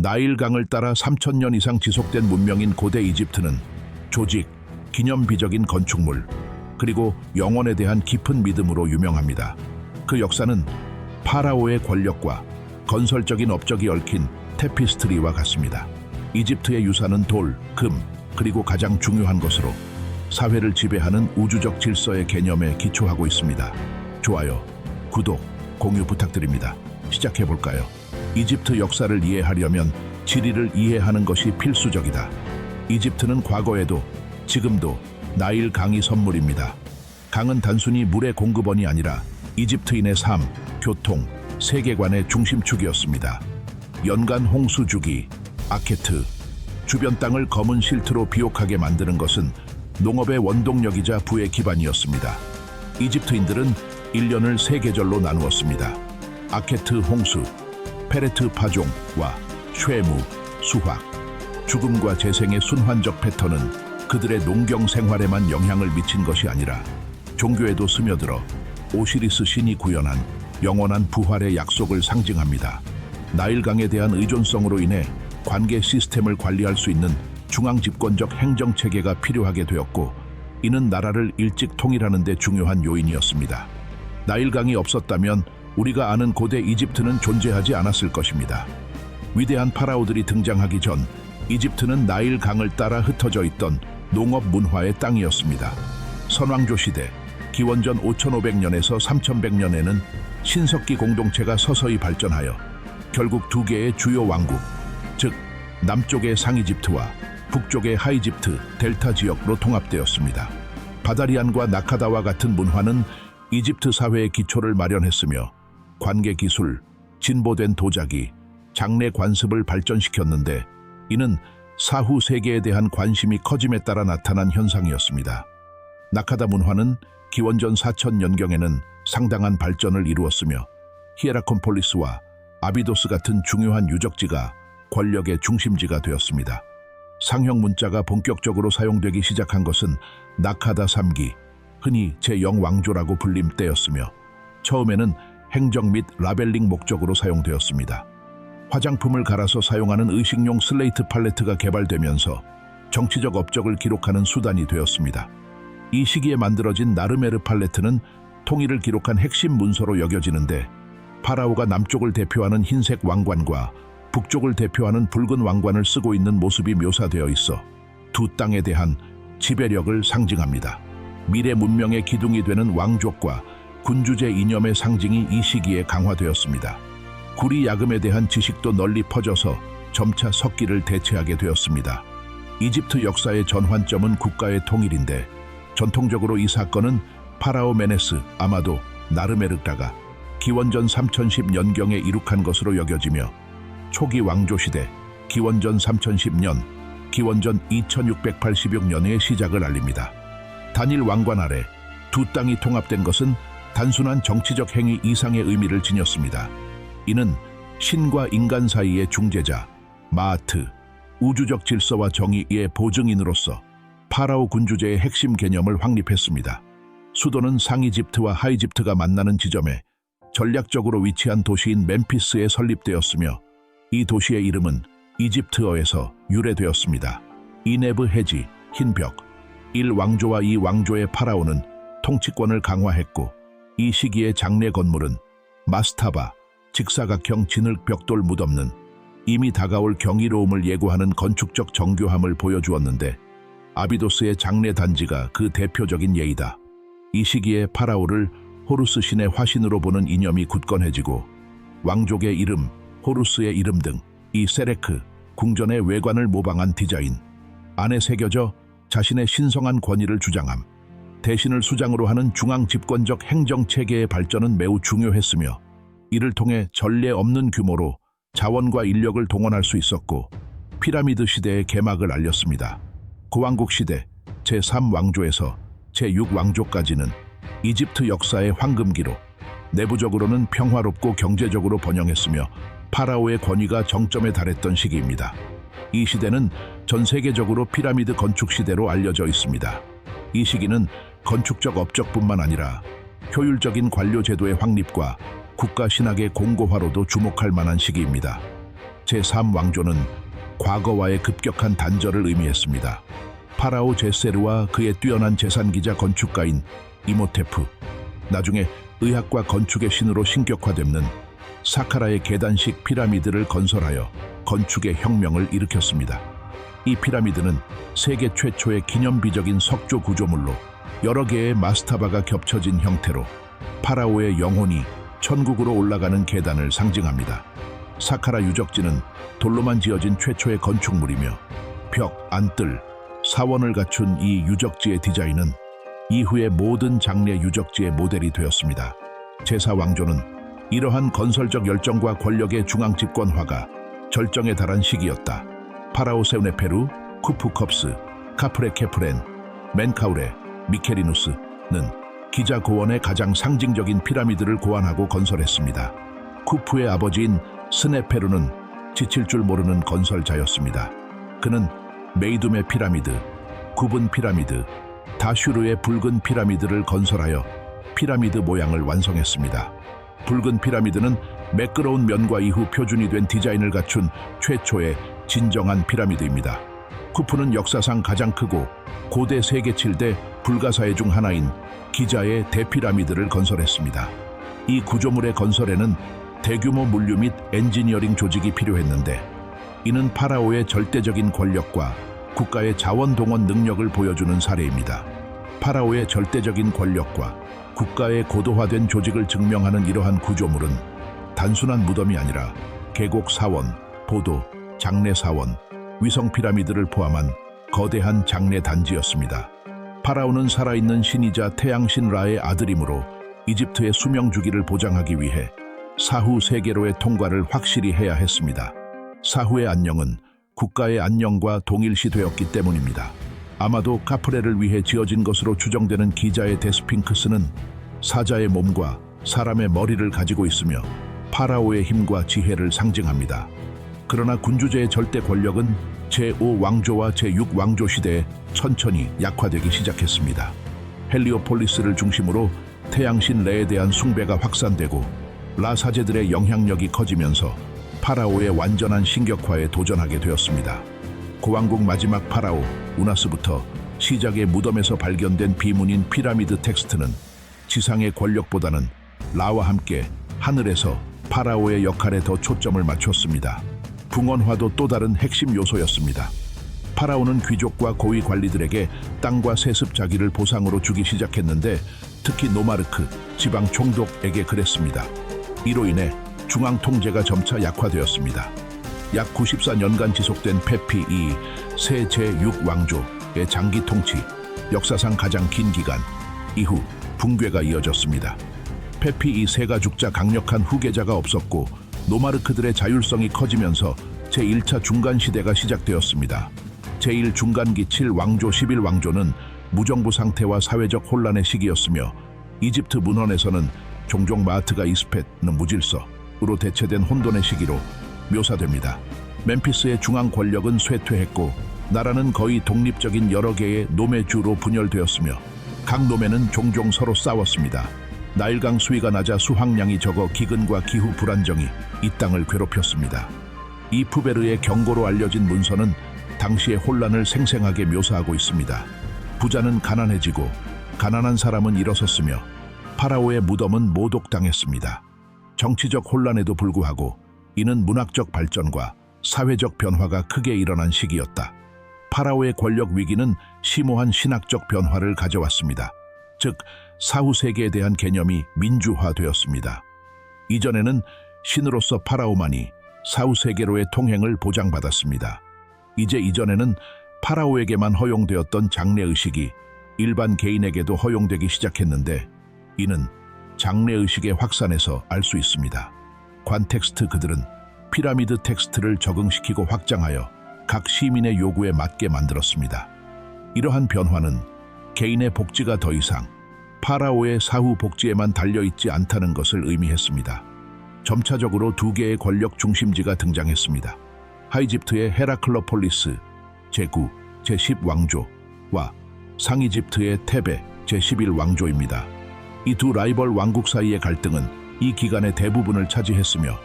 나일강을 따라 3000년 이상 지속된 문명인 고대 이집트는 조직, 기념비적인 건축물, 그리고 영혼에 대한 깊은 믿음으로 유명합니다. 그 역사는 파라오의 권력과 건설적인 업적이 얽힌 테피스트리와 같습니다. 이집트의 유산은 돌, 금, 그리고 가장 중요한 것으로 사회를 지배하는 우주적 질서의 개념에 기초하고 있습니다. 좋아요, 구독, 공유 부탁드립니다. 시작해볼까요? 이집트 역사를 이해하려면 지리를 이해하는 것이 필수적이다. 이집트는 과거에도 지금도 나일 강이 선물입니다. 강은 단순히 물의 공급원이 아니라 이집트인의 삶, 교통, 세계관의 중심축이었습니다. 연간 홍수 주기, 아케트, 주변 땅을 검은 실트로 비옥하게 만드는 것은 농업의 원동력이자 부의 기반이었습니다. 이집트인들은 1년을 3계절로 나누었습니다. 아케트 홍수, 페레트 파종과 쉐무, 수확. 죽음과 재생의 순환적 패턴은 그들의 농경 생활에만 영향을 미친 것이 아니라 종교에도 스며들어 오시리스 신이 구현한 영원한 부활의 약속을 상징합니다. 나일강에 대한 의존성으로 인해 관계 시스템을 관리할 수 있는 중앙 집권적 행정체계가 필요하게 되었고, 이는 나라를 일찍 통일하는 데 중요한 요인이었습니다. 나일강이 없었다면 우리가 아는 고대 이집트는 존재하지 않았을 것입니다. 위대한 파라오들이 등장하기 전 이집트는 나일강을 따라 흩어져 있던 농업 문화의 땅이었습니다. 선왕조 시대, 기원전 5500년에서 3100년에는 신석기 공동체가 서서히 발전하여 결국 두 개의 주요 왕국, 즉 남쪽의 상이집트와 북쪽의 하이집트, 델타 지역으로 통합되었습니다. 바다리안과 나카다와 같은 문화는 이집트 사회의 기초를 마련했으며 관계 기술, 진보된 도자기, 장례 관습을 발전시켰는데, 이는 사후 세계에 대한 관심이 커짐에 따라 나타난 현상이었습니다. 나카다 문화는 기원전 4000년경에는 상당한 발전을 이루었으며 히에라콘폴리스와 아비도스 같은 중요한 유적지가 권력의 중심지가 되었습니다. 상형 문자가 본격적으로 사용되기 시작한 것은 나카다 3기, 흔히 제0왕조라고 불림 때였으며 처음에는 행정 및 라벨링 목적으로 사용되었습니다. 화장품을 갈아서 사용하는 의식용 슬레이트 팔레트가 개발되면서 정치적 업적을 기록하는 수단이 되었습니다. 이 시기에 만들어진 나르메르 팔레트는 통일을 기록한 핵심 문서로 여겨지는데, 파라오가 남쪽을 대표하는 흰색 왕관과 북쪽을 대표하는 붉은 왕관을 쓰고 있는 모습이 묘사되어 있어 두 땅에 대한 지배력을 상징합니다. 미래 문명의 기둥이 되는 왕족과 군주제 이념의 상징이 이 시기에 강화되었습니다. 구리 야금에 대한 지식도 널리 퍼져서 점차 석기를 대체하게 되었습니다. 이집트 역사의 전환점은 국가의 통일인데, 전통적으로 이 사건은 파라오 메네스, 아마도, 나르메르다가 기원전 3010년경에 이룩한 것으로 여겨지며 초기 왕조시대, 기원전 3010년, 기원전 2686년의 시작을 알립니다. 단일 왕관 아래 두 땅이 통합된 것은 단순한 정치적 행위 이상의 의미를 지녔습니다. 이는 신과 인간 사이의 중재자, 마아트, 우주적 질서와 정의의 보증인으로서 파라오 군주제의 핵심 개념을 확립했습니다. 수도는 상이집트와 하이집트가 만나는 지점에 전략적으로 위치한 도시인 멤피스에 설립되었으며, 이 도시의 이름은 이집트어에서 유래되었습니다. 이네브 해지, 흰벽. 1왕조와 2왕조의 파라오는 통치권을 강화했고, 이 시기의 장례 건물은 마스타바, 직사각형 진흙 벽돌 무덤는 이미 다가올 경이로움을 예고하는 건축적 정교함을 보여주었는데, 아비도스의 장례 단지가 그 대표적인 예이다. 이 시기에 파라오를 호루스 신의 화신으로 보는 이념이 굳건해지고, 왕족의 이름, 호루스의 이름 등 이 세레크, 궁전의 외관을 모방한 디자인, 안에 새겨져 자신의 신성한 권위를 주장함, 대신을 수장으로 하는 중앙 집권적 행정체계의 발전은 매우 중요했으며, 이를 통해 전례 없는 규모로 자원과 인력을 동원할 수 있었고, 피라미드 시대의 개막을 알렸습니다. 고왕국 시대 제3왕조에서 제6왕조까지는 이집트 역사의 황금기로, 내부적으로는 평화롭고 경제적으로 번영했으며 파라오의 권위가 정점에 달했던 시기입니다. 이 시대는 전 세계적으로 피라미드 건축 시대로 알려져 있습니다. 이 시기는 건축적 업적뿐만 아니라 효율적인 관료 제도의 확립과 국가 신학의 공고화로도 주목할 만한 시기입니다. 제3왕조는 과거와의 급격한 단절을 의미했습니다. 파라오 제세르와 그의 뛰어난 재산기자 건축가인 이모테프, 나중에 의학과 건축의 신으로 신격화되는 사카라의 계단식 피라미드를 건설하여 건축의 혁명을 일으켰습니다. 이 피라미드는 세계 최초의 기념비적인 석조 구조물로 여러 개의 마스타바가 겹쳐진 형태로 파라오의 영혼이 천국으로 올라가는 계단을 상징합니다. 사카라 유적지는 돌로만 지어진 최초의 건축물이며 벽, 안뜰, 사원을 갖춘 이 유적지의 디자인은 이후의 모든 장례 유적지의 모델이 되었습니다. 제4왕조는 이러한 건설적 열정과 권력의 중앙 집권화가 절정에 달한 시기였다. 파라오 세우네페루, 쿠프컵스, 카프레 케프렌, 멘카우레, 미케리누스는 기자 고원의 가장 상징적인 피라미드를 고안하고 건설했습니다. 쿠프의 아버지인 스네페루는 지칠 줄 모르는 건설자였습니다. 그는 메이둠의 피라미드, 구분 피라미드, 다슈르의 붉은 피라미드를 건설하여 피라미드 모양을 완성했습니다. 붉은 피라미드는 매끄러운 면과 이후 표준이 된 디자인을 갖춘 최초의 진정한 피라미드입니다. 쿠프는 역사상 가장 크고 고대 세계 7대 불가사의 중 하나인 기자의 대피라미드를 건설했습니다. 이 구조물의 건설에는 대규모 물류 및 엔지니어링 조직이 필요했는데 이는 파라오의 절대적인 권력과 국가의 자원 동원 능력을 보여주는 사례입니다. 파라오의 절대적인 권력과 국가의 고도화된 조직을 증명하는 이러한 구조물은 단순한 무덤이 아니라 계곡 사원, 보도, 장례 사원, 위성 피라미드를 포함한 거대한 장례 단지였습니다. 파라오는 살아있는 신이자 태양신 라의 아들이므로 이집트의 수명 주기를 보장하기 위해 사후 세계로의 통과를 확실히 해야 했습니다. 사후의 안녕은 국가의 안녕과 동일시되었기 때문입니다. 아마도 카프레를 위해 지어진 것으로 추정되는 기자의 대스핑크스는 사자의 몸과 사람의 머리를 가지고 있으며 파라오의 힘과 지혜를 상징합니다. 그러나 군주제의 절대 권력은 제5왕조와 제6왕조 시대에 천천히 약화되기 시작했습니다. 헬리오폴리스를 중심으로 태양신 레에 대한 숭배가 확산되고 라 사제들의 영향력이 커지면서 파라오의 완전한 신격화에 도전하게 되었습니다. 고왕국 마지막 파라오 우나스부터 시작의 무덤에서 발견된 비문인 피라미드 텍스트는 지상의 권력보다는 라와 함께 하늘에서 파라오의 역할에 더 초점을 맞췄습니다. 붕언화도 또 다른 핵심 요소였습니다. 파라오는 귀족과 고위 관리들에게 땅과 세습 자기를 보상으로 주기 시작했는데 특히 노마르크, 지방 총독에게 그랬습니다. 이로 인해 중앙 통제가 점차 약화되었습니다. 약 94년간 지속된 페피 이 세 제6왕조의 장기 통치, 역사상 가장 긴 기간 이후 붕괴가 이어졌습니다. 페피 이 세가 죽자 강력한 후계자가 없었고 노마르크들의 자율성이 커지면서 제1차 중간 시대가 시작되었습니다. 제1중간기 7왕조 11왕조는 무정부 상태와 사회적 혼란의 시기였으며 이집트 문헌에서는 종종 마하트가 이스펫는 무질서로 대체된 혼돈의 시기로 묘사됩니다. 멤피스의 중앙 권력은 쇠퇴했고 나라는 거의 독립적인 여러 개의 노매주로 분열되었으며 각 노매는 종종 서로 싸웠습니다. 나일강 수위가 낮아 수확량이 적어 기근과 기후 불안정이 이 땅을 괴롭혔습니다. 이 푸베르의 경고로 알려진 문서는 당시의 혼란을 생생하게 묘사하고 있습니다. 부자는 가난해지고 가난한 사람은 일어섰으며 파라오의 무덤은 모독당했습니다. 정치적 혼란에도 불구하고 이는 문학적 발전과 사회적 변화가 크게 일어난 시기였다. 파라오의 권력 위기는 심오한 신학적 변화를 가져왔습니다. 즉, 사후 세계에 대한 개념이 민주화되었습니다. 이전에는 신으로서 파라오만이 사후 세계로의 통행을 보장받았습니다. 이제 이전에는 파라오에게만 허용되었던 장례의식이 일반 개인에게도 허용되기 시작했는데 이는 장례의식의 확산에서 알 수 있습니다. 관텍스트 그들은 피라미드 텍스트를 적응시키고 확장하여 각 시민의 요구에 맞게 만들었습니다. 이러한 변화는 개인의 복지가 더 이상 파라오의 사후 복지에만 달려있지 않다는 것을 의미했습니다. 점차적으로 두 개의 권력 중심지가 등장했습니다. 하이집트의 헤라클로폴리스 제9, 제10왕조와 상이집트의 테베 제11왕조입니다. 이 두 라이벌 왕국 사이의 갈등은 이 기간의 대부분을 차지했으며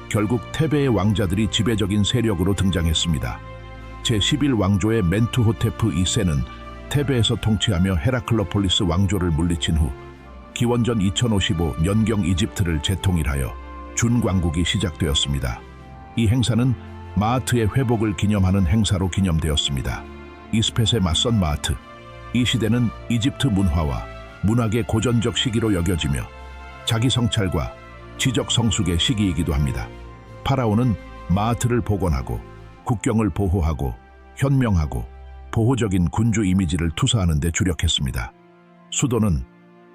결국 테베의 왕자들이 지배적인 세력으로 등장했습니다. 제11왕조의 멘투호테프 2세는 테베에서 통치하며 헤라클로폴리스 왕조를 물리친 후 기원전 2055년경 이집트를 재통일하여 준왕국이 시작되었습니다. 이 행사는 마하트의 회복을 기념하는 행사로 기념되었습니다. 이스펫에 맞선 마하트. 이 시대는 이집트 문화와 문학의 고전적 시기로 여겨지며 자기 성찰과 지적 성숙의 시기이기도 합니다. 파라오는 마하트를 복원하고 국경을 보호하고 현명하고 보호적인 군주 이미지를 투사하는 데 주력했습니다. 수도는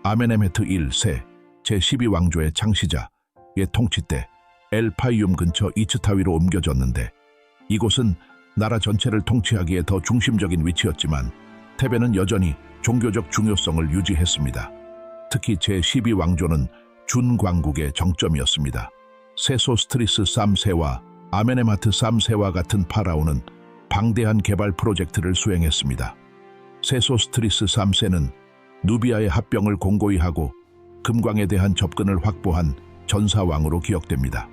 아멘에메트 1세 제12왕조의 창시자의 통치 때 엘파이움 근처 이츠타위로 옮겨졌는데 이곳은 나라 전체를 통치하기에 더 중심적인 위치였지만 테베는 여전히 종교적 중요성을 유지했습니다. 특히 제12왕조는 준광국의 정점이었습니다. 세소스트리스 3세와 아멘에마트 3세와 같은 파라오는 방대한 개발 프로젝트를 수행했습니다. 세소스트리스 3세는 누비아의 합병을 공고히 하고 금광에 대한 접근을 확보한 전사왕으로 기억됩니다.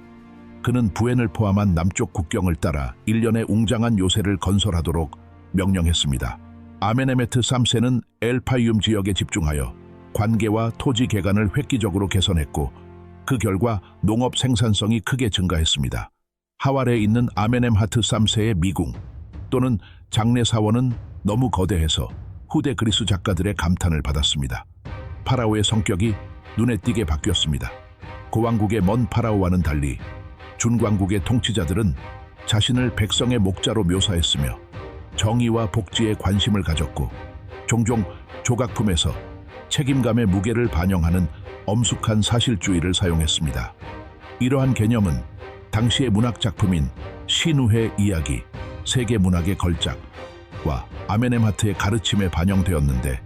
그는 부엔을 포함한 남쪽 국경을 따라 일련의 웅장한 요새를 건설하도록 명령했습니다. 아멘에메트 3세는 엘파이움 지역에 집중하여 관계와 토지 개간을 획기적으로 개선했고 그 결과 농업 생산성이 크게 증가했습니다. 하왈에 있는 아멘엠하트 3세의 미궁 또는 장례사원은 너무 거대해서 후대 그리스 작가들의 감탄을 받았습니다. 파라오의 성격이 눈에 띄게 바뀌었습니다. 고왕국의 먼 파라오와는 달리 준광국의 통치자들은 자신을 백성의 목자로 묘사했으며 정의와 복지에 관심을 가졌고 종종 조각품에서 책임감의 무게를 반영하는 엄숙한 사실주의를 사용했습니다. 이러한 개념은 당시의 문학작품인 시누해 이야기, 세계 문학의 걸작과 아멘엠하트의 가르침에 반영되었는데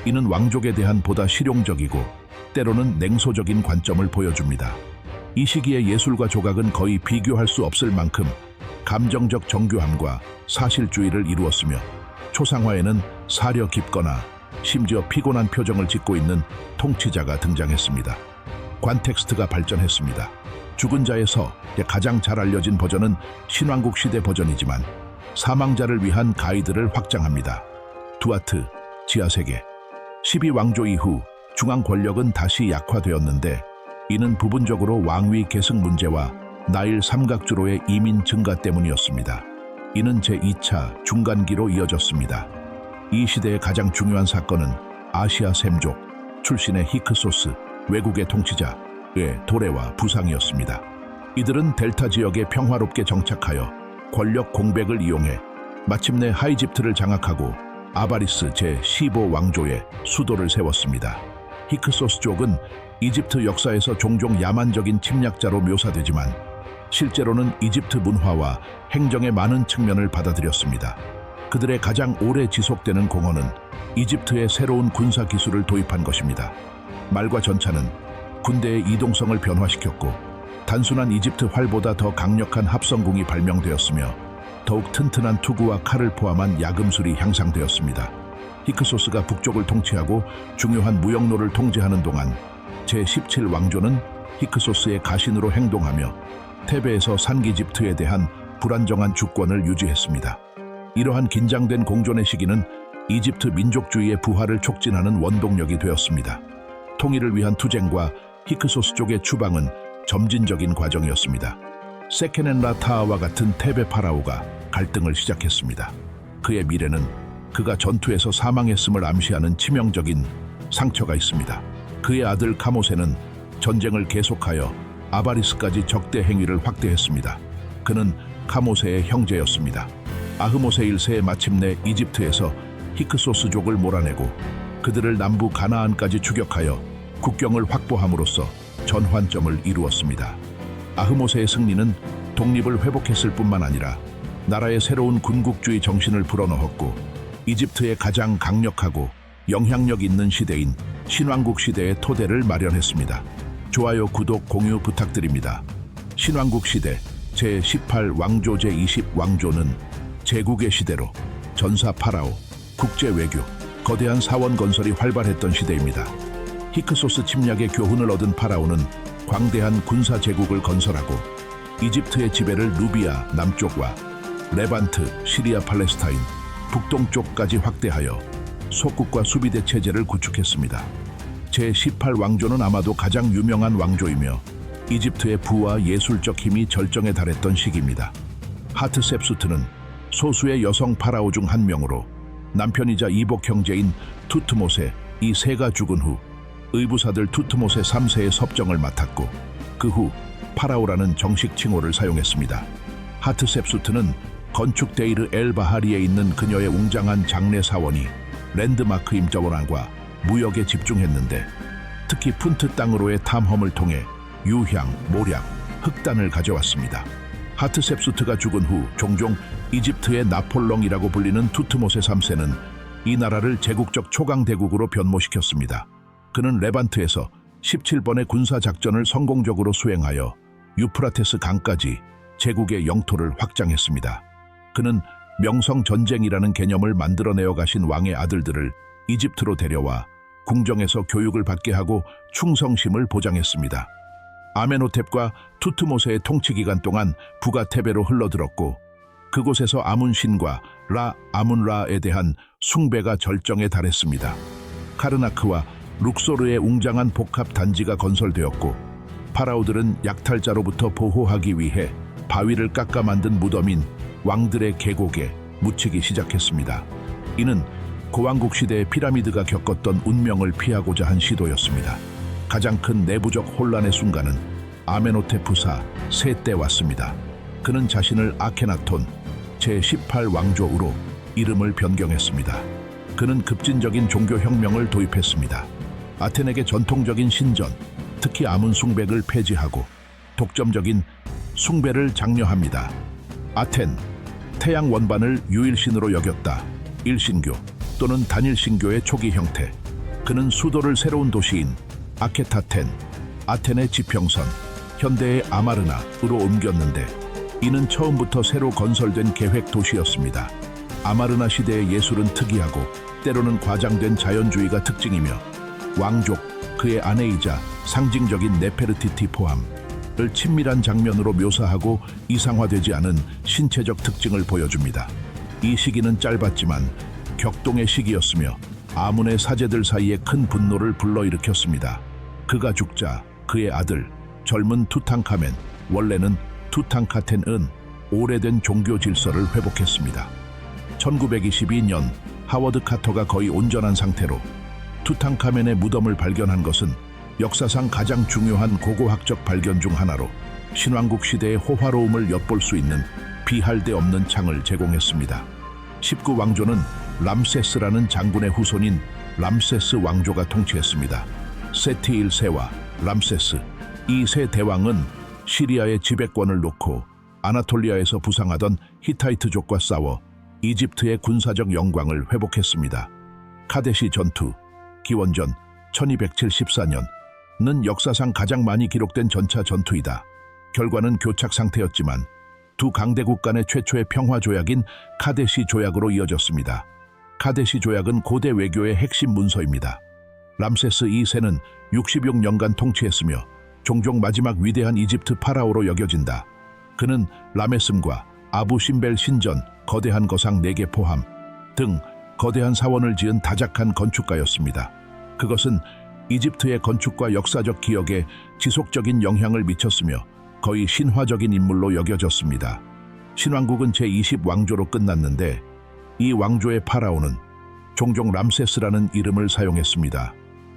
이는 왕족에 대한 보다 실용적이고 때로는 냉소적인 관점을 보여줍니다. 이 시기의 예술과 조각은 거의 비교할 수 없을 만큼 감정적 정교함과 사실주의를 이루었으며 초상화에는 사려 깊거나 심지어 피곤한 표정을 짓고 있는 통치자가 등장했습니다. 관텍스트가 발전했습니다. 죽은 자의 서의 가장 잘 알려진 버전은 신왕국 시대 버전이지만 사망자를 위한 가이드를 확장합니다. 두아트, 지하세계. 12왕조 이후 중앙 권력은 다시 약화되었는데 이는 부분적으로 왕위 계승 문제와 나일 삼각주로의 이민 증가 때문이었습니다. 이는 제2차 중간기로 이어졌습니다. 이 시대의 가장 중요한 사건은 아시아 셈족 출신의 히크소스 외국의 통치자의 도래와 부상이었습니다. 이들은 델타 지역에 평화롭게 정착하여 권력 공백을 이용해 마침내 하이집트를 장악하고 아바리스 제15왕조의 수도를 세웠습니다. 히크소스족은 이집트 역사에서 종종 야만적인 침략자로 묘사되지만 실제로는 이집트 문화와 행정의 많은 측면을 받아들였습니다. 그들의 가장 오래 지속되는 공헌은 이집트의 새로운 군사 기술을 도입한 것입니다. 말과 전차는 군대의 이동성을 변화시켰고 단순한 이집트 활보다 더 강력한 합성궁이 발명되었으며 더욱 튼튼한 투구와 칼을 포함한 야금술이 향상되었습니다. 히크소스가 북쪽을 통치하고 중요한 무역로를 통제하는 동안 제17왕조는 히크소스의 가신으로 행동하며 테베에서 산기집트에 대한 불안정한 주권을 유지했습니다. 이러한 긴장된 공존의 시기는 이집트 민족주의의 부활을 촉진하는 원동력이 되었습니다. 통일을 위한 투쟁과 히크소스족의 추방은 점진적인 과정이었습니다. 세케넨라타아와 같은 테베 파라오가 갈등을 시작했습니다. 그의 미래는 그가 전투에서 사망했음을 암시하는 치명적인 상처가 있습니다. 그의 아들 카모세는 전쟁을 계속하여 아바리스까지 적대 행위를 확대했습니다. 그는 카모세의 형제였습니다. 아흐모세 1세에 마침내 이집트에서 히크소스족을 몰아내고 그들을 남부 가나안까지 추격하여 국경을 확보함으로써 전환점을 이루었습니다. 아흐모세의 승리는 독립을 회복했을 뿐만 아니라 나라의 새로운 군국주의 정신을 불어넣었고 이집트의 가장 강력하고 영향력 있는 시대인 신왕국 시대의 토대를 마련했습니다. 좋아요, 구독, 공유 부탁드립니다. 신왕국 시대 제18왕조 제20왕조는 제국의 시대로 전사 파라오, 국제 외교, 거대한 사원 건설이 활발했던 시대입니다. 히크소스 침략의 교훈을 얻은 파라오는 광대한 군사 제국을 건설하고 이집트의 지배를 누비아 남쪽과 레반트, 시리아 팔레스타인, 북동쪽까지 확대하여 속국과 수비대 체제를 구축했습니다. 제18왕조는 아마도 가장 유명한 왕조이며 이집트의 부와 예술적 힘이 절정에 달했던 시기입니다. 하트셉수트는 소수의 여성 파라오 중 한 명으로 남편이자 이복 형제인 투트모세 이 세가 죽은 후 의부사들 투트모세 3세의 섭정을 맡았고 그 후 파라오라는 정식 칭호를 사용했습니다. 하트셉수트는 건축 데이르 엘 바하리에 있는 그녀의 웅장한 장례 사원이 랜드마크임 자원과 무역에 집중했는데 특히 푼트 땅으로의 탐험을 통해 유향, 모략, 흑단을 가져왔습니다. 하트셉수트가 죽은 후 종종 이집트의 나폴렁이라고 불리는 투트모세 3세는 이 나라를 제국적 초강대국으로 변모시켰습니다. 그는 레반트에서 17번의 군사작전을 성공적으로 수행하여 유프라테스 강까지 제국의 영토를 확장했습니다. 그는 명성전쟁이라는 개념을 만들어내어 가신 왕의 아들들을 이집트로 데려와 궁정에서 교육을 받게 하고 충성심을 보장했습니다. 아멘호텝과 투트모세의 통치 기간 동안 부가 테베로 흘러들었고 그곳에서 아문신과 라 아문라에 대한 숭배가 절정에 달했습니다. 카르나크와 룩소르의 웅장한 복합 단지가 건설되었고 파라오들은 약탈자로부터 보호하기 위해 바위를 깎아 만든 무덤인 왕들의 계곡에 묻히기 시작했습니다. 이는 고왕국 시대의 피라미드가 겪었던 운명을 피하고자 한 시도였습니다. 가장 큰 내부적 혼란의 순간은 아멘호테프사 세 때 왔습니다. 그는 자신을 아케나톤 제18왕조로 이름을 변경했습니다. 그는 급진적인 종교혁명을 도입했습니다. 아테네계 전통적인 신전, 특히 아문 숭배를 폐지하고 독점적인 숭배를 장려합니다. 아텐, 태양 원반을 유일신으로 여겼다. 일신교 또는 단일신교의 초기 형태. 그는 수도를 새로운 도시인 아케타텐, 아텐의 지평선, 현대의 아마르나으로 옮겼는데 이는 처음부터 새로 건설된 계획 도시였습니다. 아마르나 시대의 예술은 특이하고 때로는 과장된 자연주의가 특징이며 왕족, 그의 아내이자 상징적인 네페르티티 포함을 친밀한 장면으로 묘사하고 이상화되지 않은 신체적 특징을 보여줍니다. 이 시기는 짧았지만 격동의 시기였으며 아문의 사제들 사이에 큰 분노를 불러일으켰습니다. 그가 죽자 그의 아들 젊은 투탕카멘, 원래는 투탕카텐은 오래된 종교 질서를 회복했습니다. 1922년 하워드 카터가 거의 온전한 상태로 투탕카멘의 무덤을 발견한 것은 역사상 가장 중요한 고고학적 발견 중 하나로 신왕국 시대의 호화로움을 엿볼 수 있는 비할 데 없는 창을 제공했습니다. 19왕조는 람세스라는 장군의 후손인 람세스 왕조가 통치했습니다. 세티 1세와 람세스 이 세 대왕은 시리아의 지배권을 놓고 아나톨리아에서 부상하던 히타이트족과 싸워 이집트의 군사적 영광을 회복했습니다. 카데시 전투, 기원전 1274년은 역사상 가장 많이 기록된 전차 전투이다. 결과는 교착 상태였지만 두 강대국 간의 최초의 평화 조약인 카데시 조약으로 이어졌습니다. 카데시 조약은 고대 외교의 핵심 문서입니다. 람세스 2세는 66년간 통치했으며 종종 마지막 위대한 이집트 파라오로 여겨진다. 그는 라메슴과 아부 신벨 신전, 거대한 거상 4개 포함 등 거대한 사원을 지은 다작한 건축가였습니다. 그것은 이집트의 건축과 역사적 기억에 지속적인 영향을 미쳤으며 거의 신화적인 인물로 여겨졌습니다. 신왕국은 제20왕조로 끝났는데 이 왕조의 파라오는 종종 람세스라는 이름을 사용했습니다.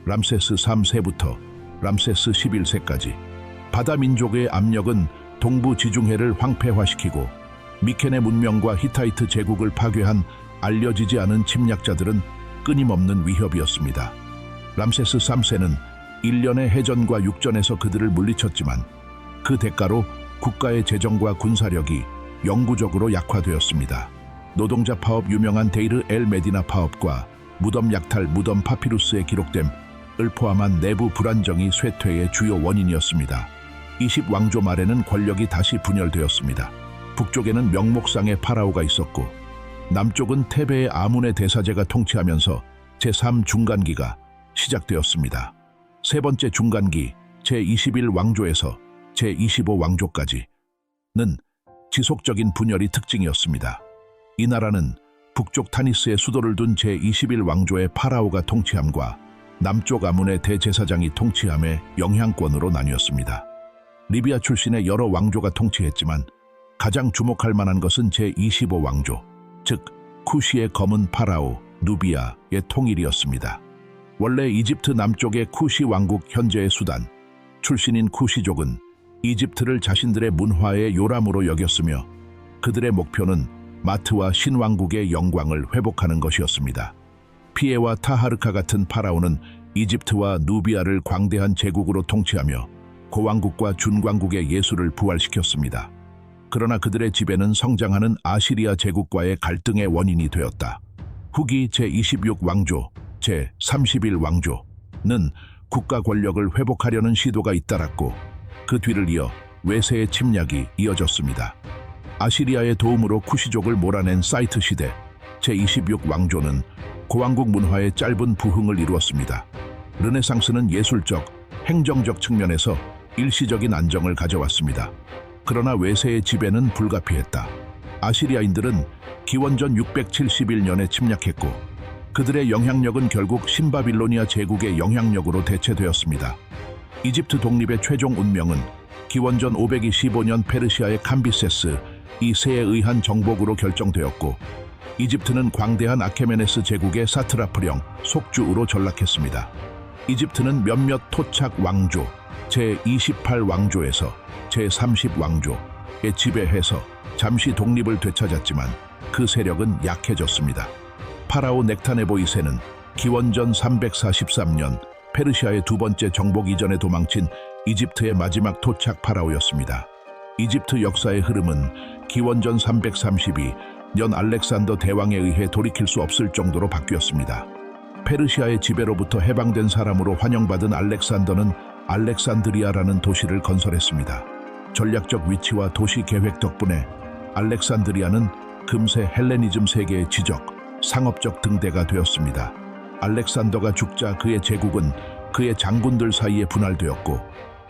람세스 3세부터 람세스 11세까지 바다 민족의 압력은 동부 지중해를 황폐화시키고 미케네 문명과 히타이트 제국을 파괴한 알려지지 않은 침략자들은 끊임없는 위협이었습니다. 람세스 3세는 일련의 해전과 육전에서 그들을 물리쳤지만 그 대가로 국가의 재정과 군사력이 영구적으로 약화되었습니다. 노동자 파업 유명한 데이르 엘 메디나 파업과 무덤 약탈 무덤 파피루스에 기록됨을 포함한 내부 불안정이 쇠퇴의 주요 원인이었습니다. 20왕조 말에는 권력이 다시 분열되었습니다. 북쪽에는 명목상의 파라오가 있었고 남쪽은 테베의 아문의 대사제가 통치하면서 제3중간기가 시작되었습니다. 세 번째 중간기 제21왕조에서 제25왕조까지 지속적인 분열이 특징이었습니다. 이 나라는 북쪽 타니스에 수도를 둔 제21 왕조의 파라오가 통치함과 남쪽 아문의 대제사장이 통치함의 영향권으로 나뉘었습니다. 리비아 출신의 여러 왕조가 통치했지만 가장 주목할 만한 것은 제25 왕조, 즉 쿠시의 검은 파라오 누비아의 통일이었습니다. 원래 이집트 남쪽의 쿠시 왕국 현재의 수단 출신인 쿠시족은 이집트를 자신들의 문화의 요람으로 여겼으며 그들의 목표는 마트와 신왕국의 영광을 회복하는 것이었습니다. 피에와 타하르카 같은 파라오는 이집트와 누비아를 광대한 제국으로 통치하며 고왕국과 준왕국의 예술을 부활시켰습니다. 그러나 그들의 지배는 성장하는 아시리아 제국과의 갈등의 원인이 되었다. 후기 제26 왕조, 제31 왕조는 국가 권력을 회복하려는 시도가 잇따랐고 그 뒤를 이어 외세의 침략이 이어졌습니다. 아시리아의 도움으로 쿠시족을 몰아낸 사이트 시대, 제26 왕조는 고왕국 문화의 짧은 부흥을 이루었습니다. 르네상스는 예술적, 행정적 측면에서 일시적인 안정을 가져왔습니다. 그러나 외세의 지배는 불가피했다. 아시리아인들은 기원전 671년에 침략했고 그들의 영향력은 결국 신바빌로니아 제국의 영향력으로 대체되었습니다. 이집트 독립의 최종 운명은 기원전 525년 페르시아의 캄비세스 2세에 의한 정복으로 결정되었고 이집트는 광대한 아케메네스 제국의 사트라프령 속주로 전락했습니다. 이집트는 몇몇 토착 왕조, 제28 왕조에서 제30 왕조에 지배해서 잠시 독립을 되찾았지만 그 세력은 약해졌습니다. 파라오 넥타네보 2세는 기원전 343년 페르시아의 두 번째 정복 이전에 도망친 이집트의 마지막 토착 파라오였습니다. 이집트 역사의 흐름은 기원전 332년 알렉산더 대왕에 의해 돌이킬 수 없을 정도로 바뀌었습니다. 페르시아의 지배로부터 해방된 사람으로 환영받은 알렉산더는 알렉산드리아라는 도시를 건설했습니다. 전략적 위치와 도시 계획 덕분에 알렉산드리아는 금세 헬레니즘 세계의 지적, 상업적 등대가 되었습니다. 알렉산더가 죽자 그의 제국은 그의 장군들 사이에 분할되었고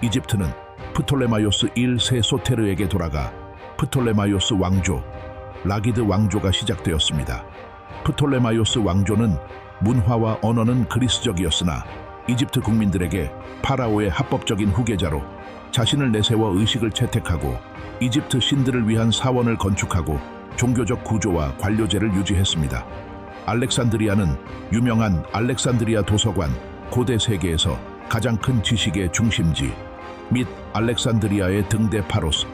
이집트는 프톨레마이오스 1세 소테르에게 돌아가 프톨레마이오스 왕조, 라기드 왕조가 시작되었습니다. 프톨레마이오스 왕조는 문화와 언어는 그리스적이었으나 이집트 국민들에게 파라오의 합법적인 후계자로 자신을 내세워 의식을 채택하고 이집트 신들을 위한 사원을 건축하고 종교적 구조와 관료제를 유지했습니다. 알렉산드리아는 유명한 알렉산드리아 도서관, 고대 세계에서 가장 큰 지식의 중심지 및 알렉산드리아의 등대 파로스,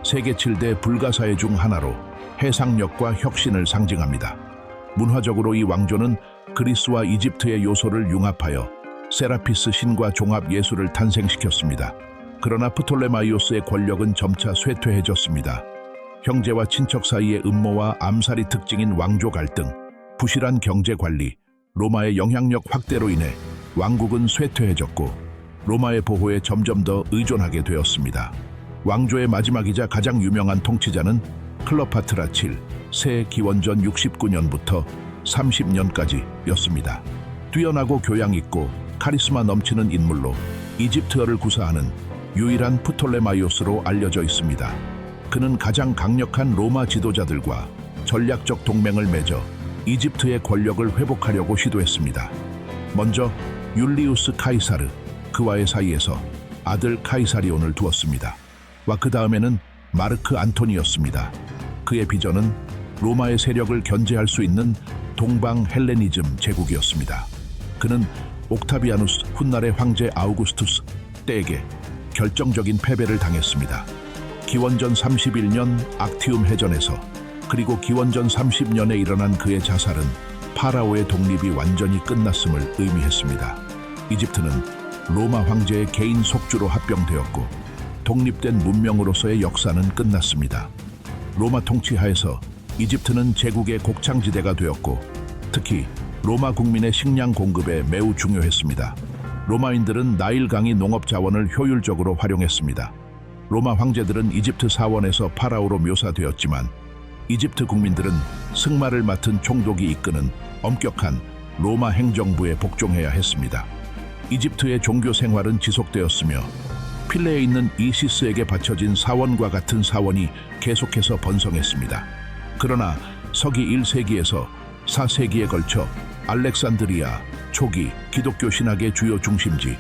세계 7대 불가사의 중 하나로 해상력과 혁신을 상징합니다. 문화적으로 이 왕조는 그리스와 이집트의 요소를 융합하여 세라피스 신과 종합 예술을 탄생시켰습니다. 그러나 프톨레마이오스의 권력은 점차 쇠퇴해졌습니다. 형제와 친척 사이의 음모와 암살이 특징인 왕조 갈등, 부실한 경제 관리, 로마의 영향력 확대로 인해 왕국은 쇠퇴해졌고 로마의 보호에 점점 더 의존하게 되었습니다. 왕조의 마지막이자 가장 유명한 통치자는 클레오파트라 7세 기원전 69년부터 30년까지였습니다. 뛰어나고 교양 있고 카리스마 넘치는 인물로 이집트어를 구사하는 유일한 프톨레마이오스로 알려져 있습니다. 그는 가장 강력한 로마 지도자들과 전략적 동맹을 맺어 이집트의 권력을 회복하려고 시도했습니다. 먼저 율리우스 카이사르, 그와의 사이에서 아들 카이사리온을 두었습니다. 그 다음에는 마르크 안토니였습니다. 그의 비전은 로마의 세력을 견제할 수 있는 동방 헬레니즘 제국이었습니다. 그는 옥타비아누스 훗날의 황제 아우구스투스 때에게 결정적인 패배를 당했습니다. 기원전 31년 악티움 해전에서 그리고 기원전 30년에 일어난 그의 자살은 파라오의 독립이 완전히 끝났음을 의미했습니다. 이집트는 로마 황제의 개인 속주로 합병되었고 독립된 문명으로서의 역사는 끝났습니다. 로마 통치하에서 이집트는 제국의 곡창지대가 되었고 특히 로마 국민의 식량 공급에 매우 중요했습니다. 로마인들은 나일강이 농업 자원을 효율적으로 활용했습니다. 로마 황제들은 이집트 사원에서 파라오로 묘사되었지만 이집트 국민들은 승마를 맡은 총독이 이끄는 엄격한 로마 행정부에 복종해야 했습니다. 이집트의 종교 생활은 지속되었으며 필레에 있는 이시스에게 바쳐진 사원과 같은 사원이 계속해서 번성했습니다. 그러나 서기 1세기에서 4세기에 걸쳐 알렉산드리아 초기 기독교 신학의 주요 중심지에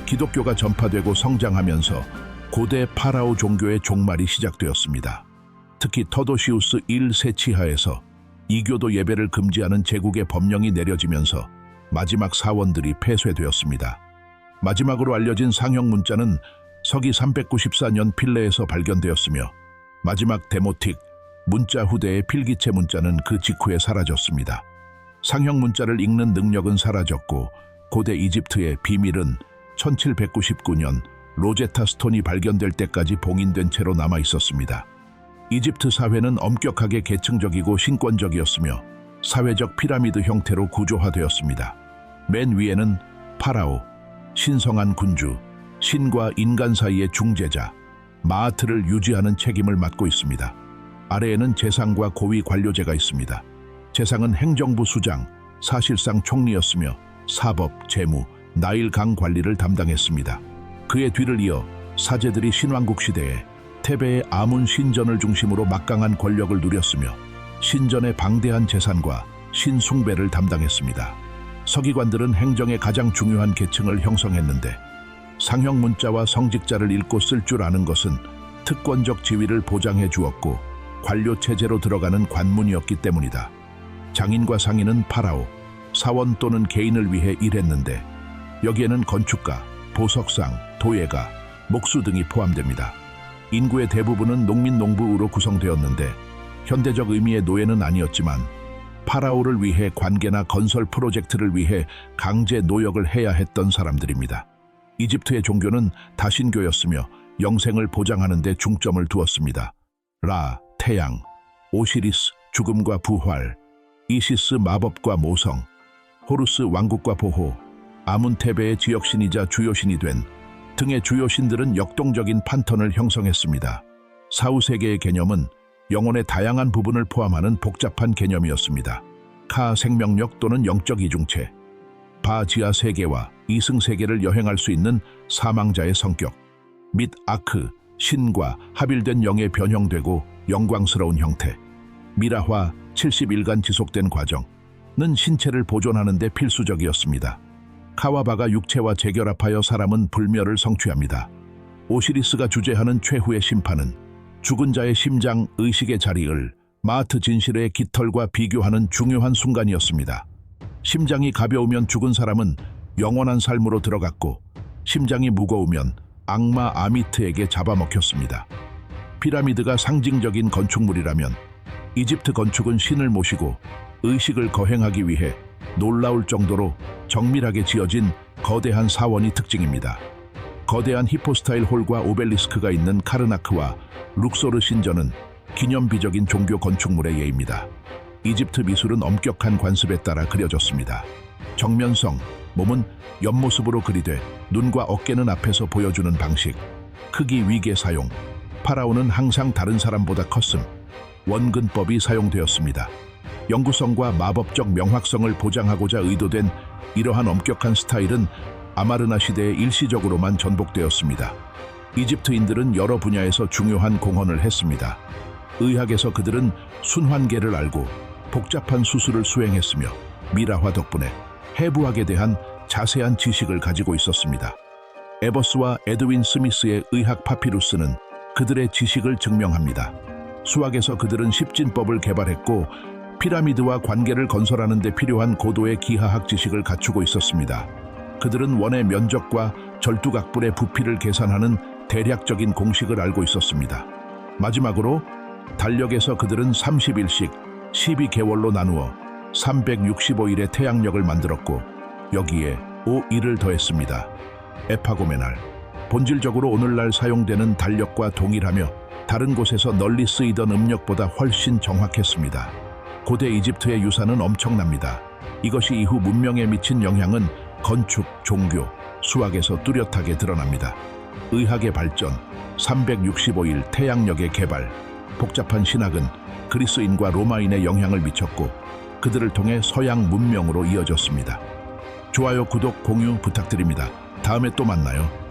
기독교가 전파되고 성장하면서 고대 파라오 종교의 종말이 시작되었습니다. 특히 터도시우스 1세 치하에서 이교도 예배를 금지하는 제국의 법령이 내려지면서 마지막 사원들이 폐쇄되었습니다. 마지막으로 알려진 상형 문자는 서기 394년 필레에서 발견되었으며 마지막 데모틱 문자 후대의 필기체 문자는 그 직후에 사라졌습니다. 상형 문자를 읽는 능력은 사라졌고 고대 이집트의 비밀은 1799년 로제타 스톤이 발견될 때까지 봉인된 채로 남아 있었습니다. 이집트 사회는 엄격하게 계층적이고 신권적이었으며 사회적 피라미드 형태로 구조화되었습니다. 맨 위에는 파라오, 신성한 군주, 신과 인간 사이의 중재자, 마하트를 유지하는 책임을 맡고 있습니다. 아래에는 재상과 고위 관료제가 있습니다. 재상은 행정부 수장, 사실상 총리였으며 사법, 재무, 나일강 관리를 담당했습니다. 그의 뒤를 이어 사제들이 신왕국 시대에 테베의 아문 신전을 중심으로 막강한 권력을 누렸으며 신전의 방대한 재산과 신숭배를 담당했습니다. 서기관들은 행정의 가장 중요한 계층을 형성했는데 상형 문자와 성직자를 읽고 쓸 줄 아는 것은 특권적 지위를 보장해 주었고 관료 체제로 들어가는 관문이었기 때문이다. 장인과 상인은 파라오, 사원 또는 개인을 위해 일했는데 여기에는 건축가, 보석상, 도예가, 목수 등이 포함됩니다. 인구의 대부분은 농민 농부로 구성되었는데 현대적 의미의 노예는 아니었지만 파라오를 위해 관계나 건설 프로젝트를 위해 강제 노역을 해야 했던 사람들입니다. 이집트의 종교는 다신교였으며 영생을 보장하는 데 중점을 두었습니다. 라, 태양, 오시리스, 죽음과 부활, 이시스, 마법과 모성, 호루스, 왕국과 보호, 아문테베의 지역신이자 주요신이 된 등의 주요 신들은 역동적인 판턴을 형성했습니다. 사후세계의 개념은 영혼의 다양한 부분을 포함하는 복잡한 개념이었습니다. 카, 생명력 또는 영적 이중체, 바, 지하 세계와 이승 세계를 여행할 수 있는 사망자의 성격, 및 아크, 신과 합일된 영에 변형되고 영광스러운 형태, 미라화, 70일간 지속된 과정은 신체를 보존하는 데 필수적이었습니다. 카와바가 육체와 재결합하여 사람은 불멸을 성취합니다. 오시리스가 주재하는 최후의 심판은 죽은 자의 심장, 의식의 자리를 마하트 진실의 깃털과 비교하는 중요한 순간이었습니다. 심장이 가벼우면 죽은 사람은 영원한 삶으로 들어갔고 심장이 무거우면 악마 아미트에게 잡아먹혔습니다. 피라미드가 상징적인 건축물이라면 이집트 건축은 신을 모시고 의식을 거행하기 위해 놀라울 정도로 정밀하게 지어진 거대한 사원이 특징입니다. 거대한 히포스타일 홀과 오벨리스크가 있는 카르나크와 룩소르 신전은 기념비적인 종교 건축물의 예입니다. 이집트 미술은 엄격한 관습에 따라 그려졌습니다. 정면성, 몸은 옆모습으로 그리되 눈과 어깨는 앞에서 보여주는 방식, 크기 위계 사용, 파라오는 항상 다른 사람보다 컸음, 원근법이 사용되었습니다. 영구성과 마법적 명확성을 보장하고자 의도된 이러한 엄격한 스타일은 아마르나 시대에 일시적으로만 전복되었습니다. 이집트인들은 여러 분야에서 중요한 공헌을 했습니다. 의학에서 그들은 순환계를 알고 복잡한 수술을 수행했으며 미라화 덕분에 해부학에 대한 자세한 지식을 가지고 있었습니다. 에버스와 에드윈 스미스의 의학 파피루스는 그들의 지식을 증명합니다. 수학에서 그들은 십진법을 개발했고 피라미드와 관계를 건설하는 데 필요한 고도의 기하학 지식을 갖추고 있었습니다. 그들은 원의 면적과 절두각불의 부피를 계산하는 대략적인 공식을 알고 있었습니다. 마지막으로 달력에서 그들은 30일씩 12개월로 나누어 365일의 태양력을 만들었고 여기에 5일을 더했습니다. 에파고메날, 본질적으로 오늘날 사용되는 달력과 동일하며 다른 곳에서 널리 쓰이던 음력보다 훨씬 정확했습니다. 고대 이집트의 유산은 엄청납니다. 이것이 이후 문명에 미친 영향은 건축, 종교, 수학에서 뚜렷하게 드러납니다. 의학의 발전, 365일 태양력의 개발, 복잡한 신학은 그리스인과 로마인의 영향을 미쳤고 그들을 통해 서양 문명으로 이어졌습니다. 좋아요, 구독, 공유 부탁드립니다. 다음에 또 만나요.